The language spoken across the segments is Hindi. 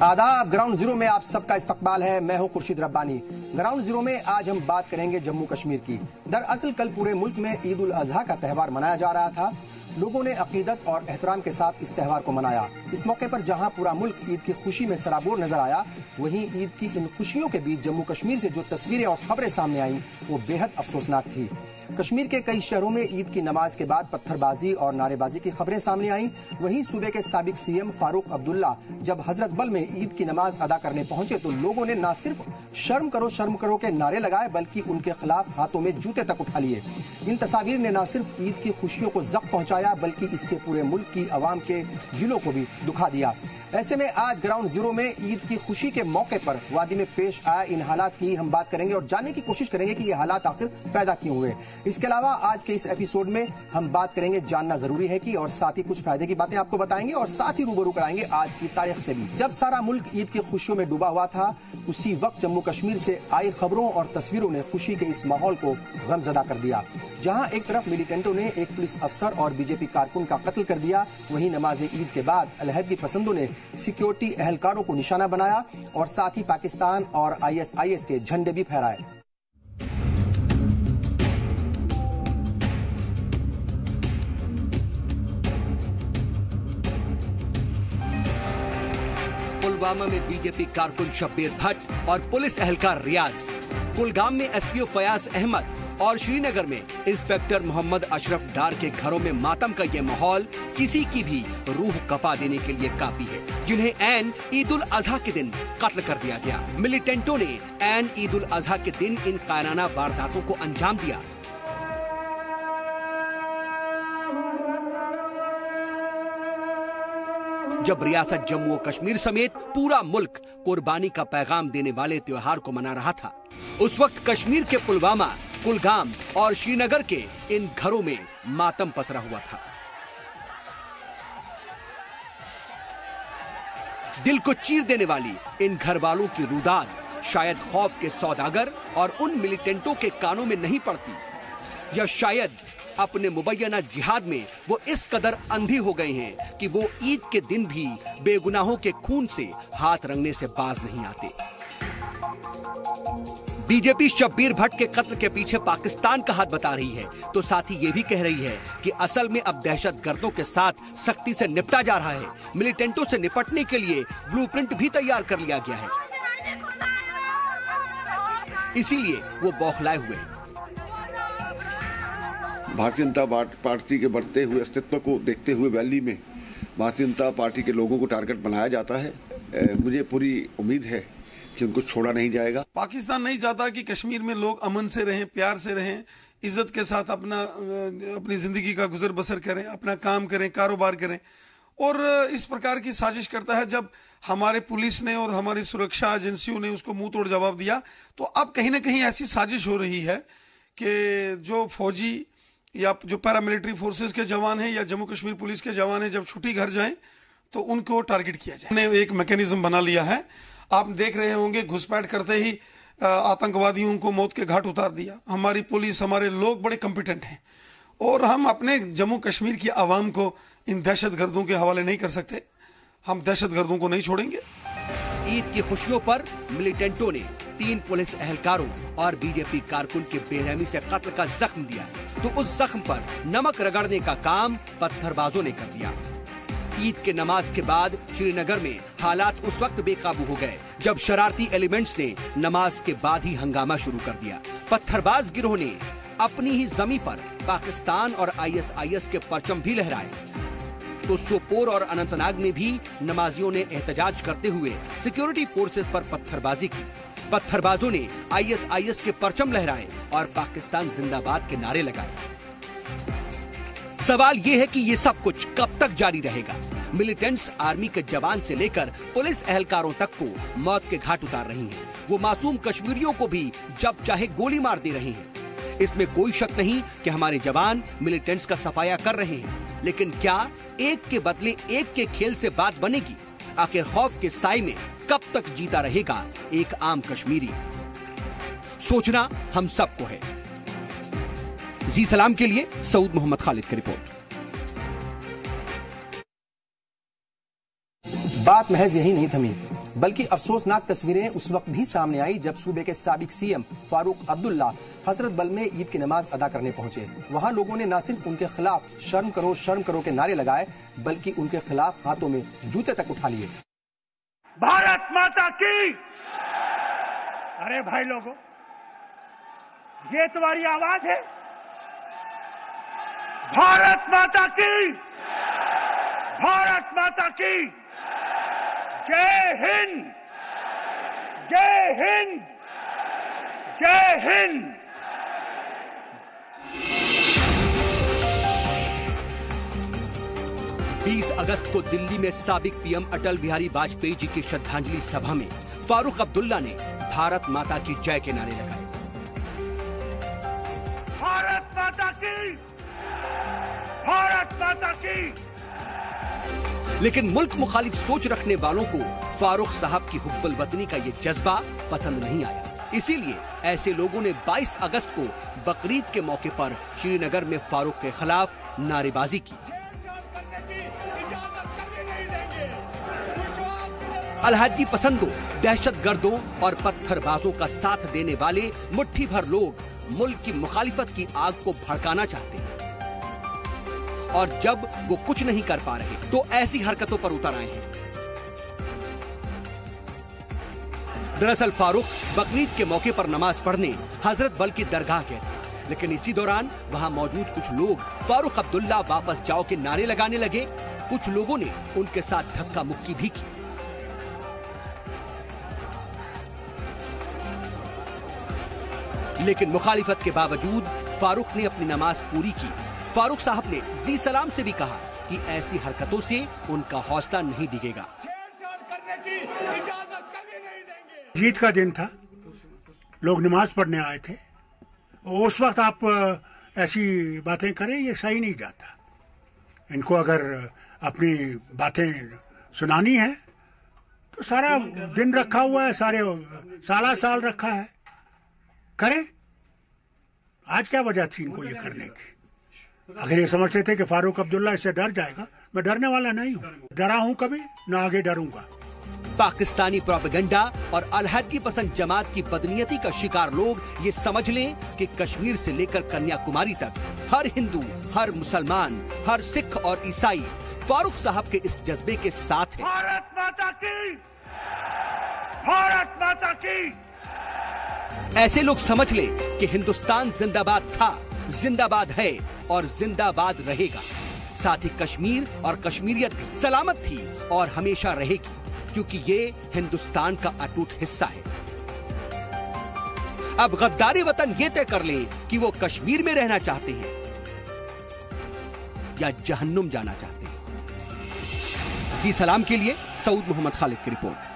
आदाब। ग्राउंड जीरो में आप सबका इस्तकबाल है। मैं हूं खुर्शीद रब्बानी। ग्राउंड जीरो में आज हम बात करेंगे जम्मू कश्मीर की। दरअसल कल पूरे मुल्क में ईद उल अजहा का त्यौहार मनाया जा रहा था। लोगों ने अकीदत और एहतराम के साथ इस त्यौहार को मनाया। इस मौके पर जहां पूरा मुल्क ईद की खुशी में सराबोर नजर आया, वहीं ईद की इन खुशियों के बीच जम्मू कश्मीर से जो तस्वीरें और खबरें सामने आईं वो बेहद अफसोसनाक थी। कश्मीर के कई शहरों में ईद की नमाज के बाद पत्थरबाजी और नारेबाजी की खबरें सामने आईं। वहीं सूबे के साबिक सीएम फारूक अब्दुल्ला जब हजरत बल में ईद की नमाज अदा करने पहुंचे तो लोगों ने न सिर्फ शर्म करो के नारे लगाए, बल्कि उनके खिलाफ हाथों में जूते तक उठा लिए। इन तस्वीर ने न सिर्फ ईद की खुशियों को जख्म पहुंचाया, बल्कि इससे पूरे मुल्क की आवाम के दिलों को भी दुखा दिया। ऐसे में आज ग्राउंड जीरो में ईद की खुशी के मौके पर वादी में पेश आए इन हालात की हम बात करेंगे और जानने की कोशिश करेंगे कि ये हालात आखिर पैदा क्यों हुए। इसके अलावा आज के इस एपिसोड में हम बात करेंगे जानना जरूरी है कि, और साथ ही कुछ फायदे की बातें आपको बताएंगे और साथ ही रूबरू कराएंगे आज की तारीख से भी। जब सारा मुल्क ईद की खुशियों में डूबा हुआ था, उसी वक्त जम्मू कश्मीर से आई खबरों और तस्वीरों ने खुशी के इस माहौल को गमजदा कर दिया। जहां एक तरफ मिलिटेंटों ने एक पुलिस अफसर और बीजेपी कारकुन का कत्ल कर दिया, वहीं नमाज ईद के बाद अलहदगी पसंदों ने सिक्योरिटी एहलकारों को निशाना बनाया और साथ ही पाकिस्तान और ISIS के झंडे भी फहराए। पुलवामा में बीजेपी कारकुन शब्बीर भट्ट और पुलिस एहलकार रियाज, कुलगाम में SPO फयाज अहमद और श्रीनगर में इंस्पेक्टर मोहम्मद अशरफ डार के घरों में मातम का ये माहौल किसी की भी रूह कपा देने के लिए काफी है, जिन्हें ऐन ईद उल अजहा के दिन कत्ल कर दिया गया। मिलिटेंटों ने ऐन ईद उल अजहा के दिन इन कायराना वारदातों को अंजाम दिया। जब रियासत जम्मू और कश्मीर समेत पूरा मुल्क कुर्बानी का पैगाम देने वाले त्योहार को मना रहा था, उस वक्त कश्मीर के पुलवामा, कुलगाम और श्रीनगर के इन घरों में मातम पसरा हुआ था। दिल को चीर देने वाली इन घर वालों की रुदाद शायद खौफ के सौदागर और उन मिलिटेंटों के कानों में नहीं पड़ती, या शायद अपने मुबैना जिहाद में वो इस कदर अंधे हो गए हैं कि वो ईद के दिन भी बेगुनाहों के खून से हाथ रंगने से बाज नहीं आते। बीजेपी शब्बीर भट्ट के कत्ल के पीछे पाकिस्तान का हाथ बता रही है, तो साथ ही ये भी कह रही है कि असल में अब दहशतगर्दों के साथ सख्ती से निपटा जा रहा है। मिलिटेंटों से निपटने के लिए ब्लूप्रिंट भी तैयार कर लिया गया है, इसीलिए वो बौखलाए हुए हैं। भारतीय जनता पार्टी के बढ़ते हुए अस्तित्व को देखते हुए वैली में भारतीय जनता पार्टी के लोगों को टारगेट बनाया जाता है। मुझे पूरी उम्मीद है कि उनको छोड़ा नहीं जाएगा। पाकिस्तान नहीं चाहता कि कश्मीर में लोग अमन से रहें, प्यार से रहें, इज्जत के साथ अपनी जिंदगी का गुजर बसर करें, अपना काम करें, कारोबार करें, और इस प्रकार की साजिश करता है। जब हमारे पुलिस ने और हमारी सुरक्षा एजेंसियों ने उसको मुंह तोड़ जवाब दिया, तो अब कहीं ना कहीं ऐसी साजिश हो रही है कि जो फौजी या जो पैरामिलिट्री फोर्सेस के जवान हैं या जम्मू कश्मीर पुलिस के जवान हैं, जब छुट्टी घर जाएं तो उनको टारगेट किया जाए। हमने एक मैकेनिज्म बना लिया है। आप देख रहे होंगे घुसपैठ करते ही आतंकवादियों को मौत के घाट उतार दिया। हमारी पुलिस, हमारे लोग बड़े कॉम्पिटेंट हैं और हम अपने जम्मू कश्मीर की आवाम को इन दहशतगर्दों के हवाले नहीं कर सकते। हम दहशतगर्दों को नहीं छोड़ेंगे। ईद की खुशियों पर मिलिटेंटों ने 3 पुलिस एहलकारों और बीजेपी कारकुन के बेरहमी से कत्ल का जख्म दिया, तो उस जख्म पर नमक रगड़ने का काम पत्थरबाजों ने कर दिया। ईद के नमाज के बाद श्रीनगर में हालात उस वक्त बेकाबू हो गए जब शरारती एलिमेंट्स ने नमाज के बाद ही हंगामा शुरू कर दिया। पत्थरबाज गिरोह ने अपनी ही जमीन पर पाकिस्तान और ISIS के परचम भी लहराए, तो सोपोर और अनंतनाग में भी नमाजियों ने एहतजाज करते हुए सिक्योरिटी फोर्सेस पर पत्थरबाजी की। पत्थरबाजों ने ISIS के परचम लहराए और पाकिस्तान जिंदाबाद के नारे लगाए। सवाल ये है कि ये सब कुछ कब तक जारी रहेगा। मिलिटेंट्स आर्मी के जवान से लेकर पुलिस एहलकारों तक को मौत के घाट उतार रही हैं। वो मासूम कश्मीरियों को भी जब चाहे गोली मार दे रहे हैं। इसमें कोई शक नहीं कि हमारे जवान मिलिटेंट्स का सफाया कर रहे हैं, लेकिन क्या एक के बदले एक के खेल से बात बनेगी? आखिर खौफ के साए में कब तक जीता रहेगा एक आम कश्मीरी? सोचना हम सबको है। जी सलाम के लिए सऊद मोहम्मद खालिद की रिपोर्ट। बात महज यही नहीं थमी। बल्कि अफसोसनाक तस्वीरें उस वक्त भी सामने आई जब सूबे के साबिक सीएम फारूक अब्दुल्ला हजरत बल में ईद की नमाज अदा करने पहुंचे। वहां लोगों ने न सिर्फ उनके खिलाफ शर्म करो के नारे लगाए, बल्कि उनके खिलाफ हाथों में जूते तक उठा लिए। भारत माता की। अरे भाई लोगों, ये तुम्हारी आवाज है? भारत माता की, भारत माता की। जय हिंद, जय हिंद, जय हिंद। अगस्त को दिल्ली में साबिक पीएम अटल बिहारी वाजपेयी जी की श्रद्धांजलि सभा में फारूक अब्दुल्ला ने भारत माता की जय के नारे लगाए। भारत माता की, भारत माता की। लेकिन मुल्क मुखालिफ सोच रखने वालों को फारूक साहब की हुब्बुल वतनी का ये जज्बा पसंद नहीं आया। इसीलिए ऐसे लोगों ने 22 अगस्त को बकरीद के मौके पर श्रीनगर में फारूक के खिलाफ नारेबाजी की। अलहदगी पसंदों, दहशतगर्दों और पत्थरबाजों का साथ देने वाले मुट्ठी भर लोग मुल्क की मुखालिफत की आग को भड़काना चाहते हैं, और जब वो कुछ नहीं कर पा रहे तो ऐसी हरकतों पर उतर आए हैं। दरअसल फारूक बकरीद के मौके पर नमाज पढ़ने हजरत बल की दरगाह गए थे, लेकिन इसी दौरान वहां मौजूद कुछ लोग फारूक अब्दुल्ला वापस जाओ के नारे लगाने लगे। कुछ लोगों ने उनके साथ धक्का मुक्की भी की। लेकिन मुखालिफत के बावजूद फारूक ने अपनी नमाज पूरी की। फारूक साहब ने जी सलाम से भी कहा कि ऐसी हरकतों से उनका हौसला नहीं डिगेगा। ईद का दिन था, लोग नमाज पढ़ने आए थे। उस वक्त आप ऐसी बातें करें, ये सही नहीं जाता। इनको अगर अपनी बातें सुनानी है तो सारा दिन रखा हुआ है, सारा साल रखा है, करें। आज क्या वजह थी इनको ये करने की? अगर ये समझते थे कि फारूक अब्दुल्ला इससे डर जाएगा, मैं डरने वाला नहीं हूँ, डरा हूँ कभी ना आगे डरूंगा। पाकिस्तानी प्रोपेगेंडा और अलहदगी पसंद जमात की बदनीयती का शिकार लोग ये समझ लें कि कश्मीर से लेकर कन्याकुमारी तक हर हिंदू, हर मुसलमान, हर सिख और ईसाई फारूक साहब के इस जज्बे के साथ है। भारत माता की, भारत माता की। ऐसे लोग समझ ले कि हिंदुस्तान जिंदाबाद था, जिंदाबाद है और जिंदाबाद रहेगा। साथ ही कश्मीर और कश्मीरियत भी सलामत थी और हमेशा रहेगी, क्योंकि ये हिंदुस्तान का अटूट हिस्सा है। अब गद्दारी वतन ये तय कर ले कि वो कश्मीर में रहना चाहते हैं या जहन्नुम जाना चाहते हैं। जी सलाम के लिए सऊद मोहम्मद खालिद की रिपोर्ट।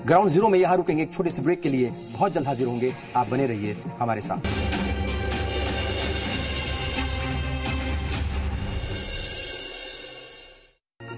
ग्राउंड जीरो में यहां रुकेंगे एक छोटे से ब्रेक के लिए, बहुत जल्द हाजिर होंगे। आप बने रहिए हमारे साथ।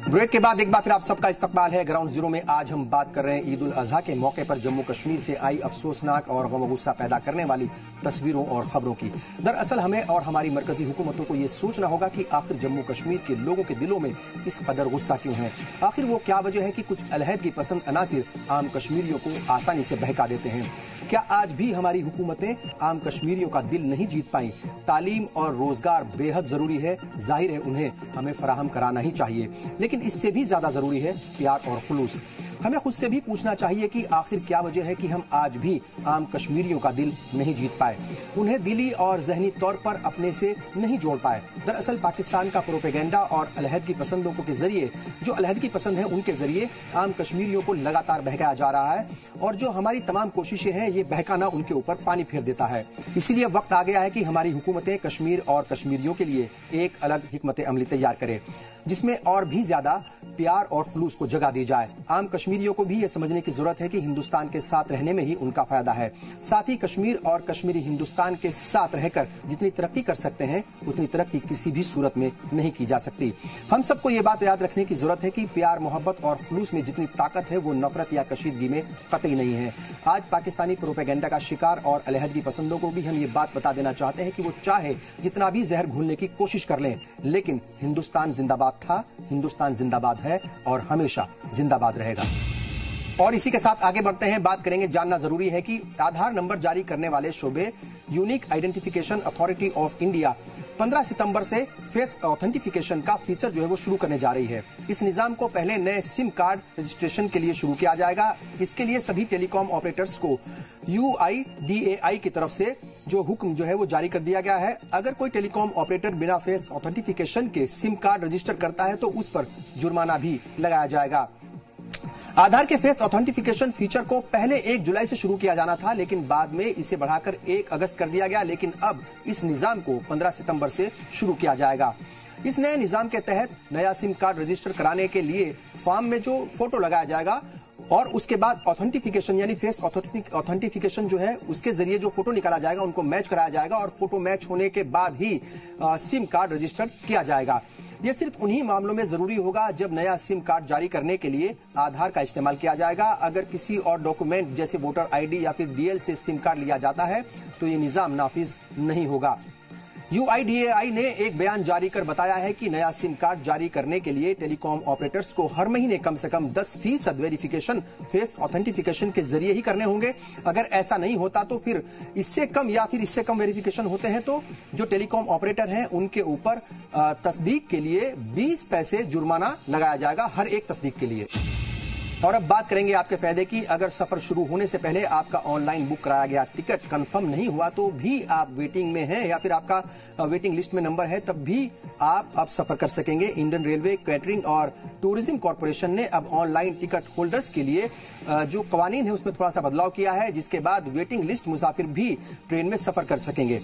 ब्रेक के बाद एक बार फिर आप सबका इस्तकबाल है। ग्राउंड जीरो में आज हम बात कर रहे हैं ईद उल अजहा के मौके पर जम्मू कश्मीर से आई अफसोसनाक और गम गुस्सा पैदा करने वाली तस्वीरों और खबरों की। दरअसल हमें और हमारी मरकजी हुकूमतों को ये सोचना होगा कि आखिर जम्मू कश्मीर के लोगों के दिलों में इस कदर गुस्सा क्यों है। आखिर वो क्या वजह है कि कुछ अलहदगी पसंद अनासिर आम कश्मीरियों को आसानी से बहका देते हैं। क्या आज भी हमारी हुकूमतें आम कश्मीरियों का दिल नहीं जीत पाई? तालीम और रोजगार बेहद जरूरी है, जाहिर है उन्हें हमें फराहम कराना ही चाहिए, लेकिन इससे भी ज्यादा जरूरी है प्यार और खुलूस। हमें खुद से भी पूछना चाहिए कि आखिर क्या वजह है कि हम आज भी आम कश्मीरियों का दिल नहीं जीत पाए, उन्हें दिली और जहनी तौर पर अपने से नहीं जोड़ पाए। दरअसल पाकिस्तान का प्रोपेगेंडा और अलहदगी पसंदों के जरिए, जो अलहदगी पसंद है उनके जरिए आम कश्मीरियों को लगातार बहकाया जा रहा है, और जो हमारी तमाम कोशिशें हैं ये बहकाना उनके ऊपर पानी फेर देता है। इसीलिए वक्त आ गया है कि हमारी हुकूमतें कश्मीर और कश्मीरियों के लिए एक अलग हिकमत अमली तैयार करें, जिसमें और भी ज्यादा प्यार और खुलूस को जगह दी जाए। आम कश्मीरियों को भी ये समझने की जरूरत है कि हिंदुस्तान के साथ रहने में ही उनका फायदा है। साथ ही कश्मीर और कश्मीरी हिंदुस्तान के साथ रहकर जितनी तरक्की कर सकते हैं उतनी तरक्की किसी भी सूरत में नहीं की जा सकती। हम सबको ये बात याद रखने की जरूरत है कि प्यार, मोहब्बत और खुलूस में जितनी ताकत है वो नफरत या कशीदगी में कतई नहीं है। आज पाकिस्तानी प्रोपेगेंडा का शिकार और अलहदगी पसंदों को भी हम ये बात बता देना चाहते हैं कि वो चाहे जितना भी जहर घोलने की कोशिश कर लें, लेकिन हिंदुस्तान जिंदाबाद था, हिंदुस्तान जिंदाबाद है और हमेशा जिंदाबाद रहेगा। और इसी के साथ आगे बढ़ते हैं, बात करेंगे। जानना जरूरी है कि आधार नंबर जारी करने वाले शोबे unique identification authority of India 15 सितंबर से फेस ऑथेंटिफिकेशन का फीचर जो है वो शुरू करने जा रही है। इस निजाम को पहले नए सिम कार्ड रजिस्ट्रेशन के लिए शुरू किया जाएगा। इसके लिए सभी टेलीकॉम ऑपरेटर्स को UIDAI की तरफ से जो हुक्म जो है वो जारी कर दिया गया है। अगर कोई टेलीकॉम ऑपरेटर बिना फेस ऑथेंटिफिकेशन के सिम कार्ड रजिस्टर करता है तो उस पर जुर्माना भी लगाया जाएगा। आधार के फेस ऑथेंटिफिकेशन फीचर को पहले 1 जुलाई से शुरू किया जाना था, लेकिन बाद में इसे बढ़ाकर 1 अगस्त कर दिया गया। लेकिन अब इस निजाम को 15 सितंबर से शुरू किया जाएगा। इस नए निजाम के तहत नया सिम कार्ड रजिस्टर कराने के लिए फॉर्म में जो फोटो लगाया जाएगा और उसके बाद ऑथेंटिफिकेशन यानी फेस ऑथेंटिफिकेशन जो है उसके जरिए जो फोटो निकाला जाएगा उनको मैच कराया जाएगा और फोटो मैच होने के बाद ही सिम कार्ड रजिस्टर किया जाएगा। यह सिर्फ उन्हीं मामलों में जरूरी होगा जब नया सिम कार्ड जारी करने के लिए आधार का इस्तेमाल किया जाएगा। अगर किसी और डॉक्यूमेंट जैसे वोटर ID या फिर DL से सिम कार्ड लिया जाता है तो ये निजाम नाफिज नहीं होगा। UIDAI ने एक बयान जारी कर बताया है कि नया सिम कार्ड जारी करने के लिए टेलीकॉम ऑपरेटर्स को हर महीने कम से कम 10% वेरिफिकेशन फेस ऑथेंटिफिकेशन के जरिए ही करने होंगे। अगर ऐसा नहीं होता तो फिर इससे कम या फिर इससे कम वेरिफिकेशन होते हैं तो जो टेलीकॉम ऑपरेटर हैं उनके ऊपर तस्दीक के लिए 20 पैसे जुर्माना लगाया जाएगा हर एक तस्दीक के लिए। और अब बात करेंगे आपके फायदे की। अगर सफर शुरू होने से पहले आपका ऑनलाइन बुक कराया गया टिकट कंफर्म नहीं हुआ तो भी आप वेटिंग में हैं या फिर आपका वेटिंग लिस्ट में नंबर है, तब भी आप अब सफर कर सकेंगे। इंडियन रेलवे, कैटरिंग और टूरिज्म कॉर्पोरेशन ने अब ऑनलाइन टिकट होल्डर्स के लिए जो कवानीन है उसमें थोड़ा सा बदलाव किया है, जिसके बाद वेटिंग लिस्ट मुसाफिर भी ट्रेन में सफर कर सकेंगे।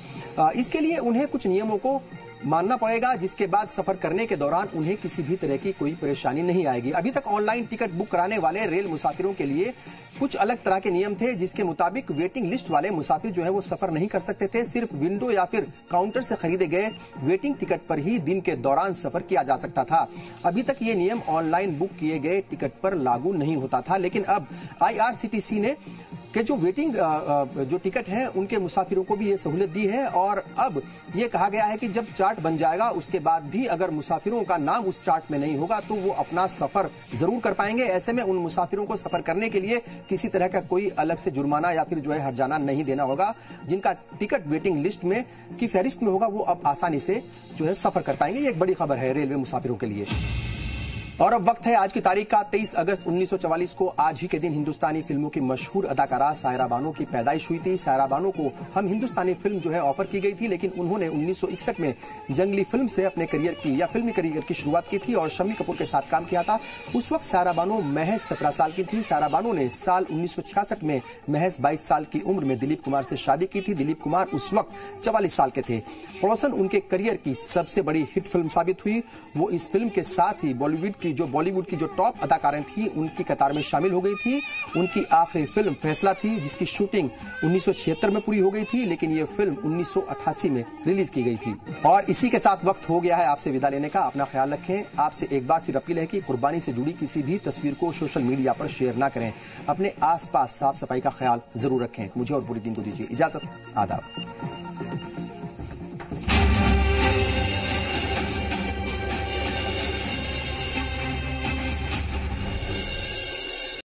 इसके लिए उन्हें कुछ नियमों को मानना पड़ेगा, जिसके बाद सफर करने के दौरान उन्हें किसी भी तरह की कोई परेशानी नहीं आएगी। अभी तक ऑनलाइन टिकट बुक कराने वाले रेल मुसाफिरों के लिए कुछ अलग तरह के नियम थे, जिसके मुताबिक वेटिंग लिस्ट वाले मुसाफिर जो है वो सफर नहीं कर सकते थे। सिर्फ विंडो या फिर काउंटर से खरीदे गए वेटिंग टिकट पर ही दिन के दौरान सफर किया जा सकता था। अभी तक ये नियम ऑनलाइन बुक किए गए टिकट पर लागू नहीं होता था, लेकिन अब IRCTC ने कि जो वेटिंग जो टिकट हैं उनके मुसाफिरों को भी ये सहूलियत दी है। और अब ये कहा गया है कि जब चार्ट बन जाएगा उसके बाद भी अगर मुसाफिरों का नाम उस चार्ट में नहीं होगा तो वो अपना सफर जरूर कर पाएंगे। ऐसे में उन मुसाफिरों को सफर करने के लिए किसी तरह का कोई अलग से जुर्माना या फिर जो है हर्जाना नहीं देना होगा। जिनका टिकट वेटिंग लिस्ट में की फहरिस्त में होगा वो अब आसानी से जो है सफर कर पाएंगे। ये एक बड़ी खबर है रेलवे मुसाफिरों के लिए। और अब वक्त है आज की तारीख का 23 अगस्त 1944 को। आज ही के दिन हिंदुस्तानी फिल्मों की मशहूर अदाकारा सायरा बानो की पैदाइश हुई थी। सायरा बानो को हम हिंदुस्तानी फिल्म जो है ऑफर की गई थी, लेकिन उन्होंने 1961 में जंगली फिल्म से अपने करियर की या फिल्मी करियर की शुरुआत की थी और शम्मी कपूर के साथ काम किया था। उस वक्त सायरा बानो महज 17 साल की थी। सायरा बानो ने साल 1966 में महज 22 साल की उम्र में दिलीप कुमार से शादी की थी। दिलीप कुमार उस वक्त 44 साल के थे। पड़ोसन उनके करियर की सबसे बड़ी हिट फिल्म साबित हुई। वो इस फिल्म के साथ ही बॉलीवुड की जो टॉप अदाकारें थी उनकी कतार में शामिल हो गई थी। उनकी आखिरी फिल्म फैसला थी, जिसकी शूटिंग 1976 में पूरी हो गई थी, लेकिन यह फिल्म 1988 में रिलीज की गई थी। और इसी के साथ वक्त हो गया है आपसे विदा लेने का। अपना ख्याल रखें। आपसे एक बार फिर अपील है कि कुर्बानी से जुड़ी किसी भी तस्वीर को सोशल मीडिया पर शेयर ना करें। अपने आसपास साफ सफाई का ख्याल जरूर रखें। मुझे और पूरी टीम को दीजिए इजाजत। आदाब।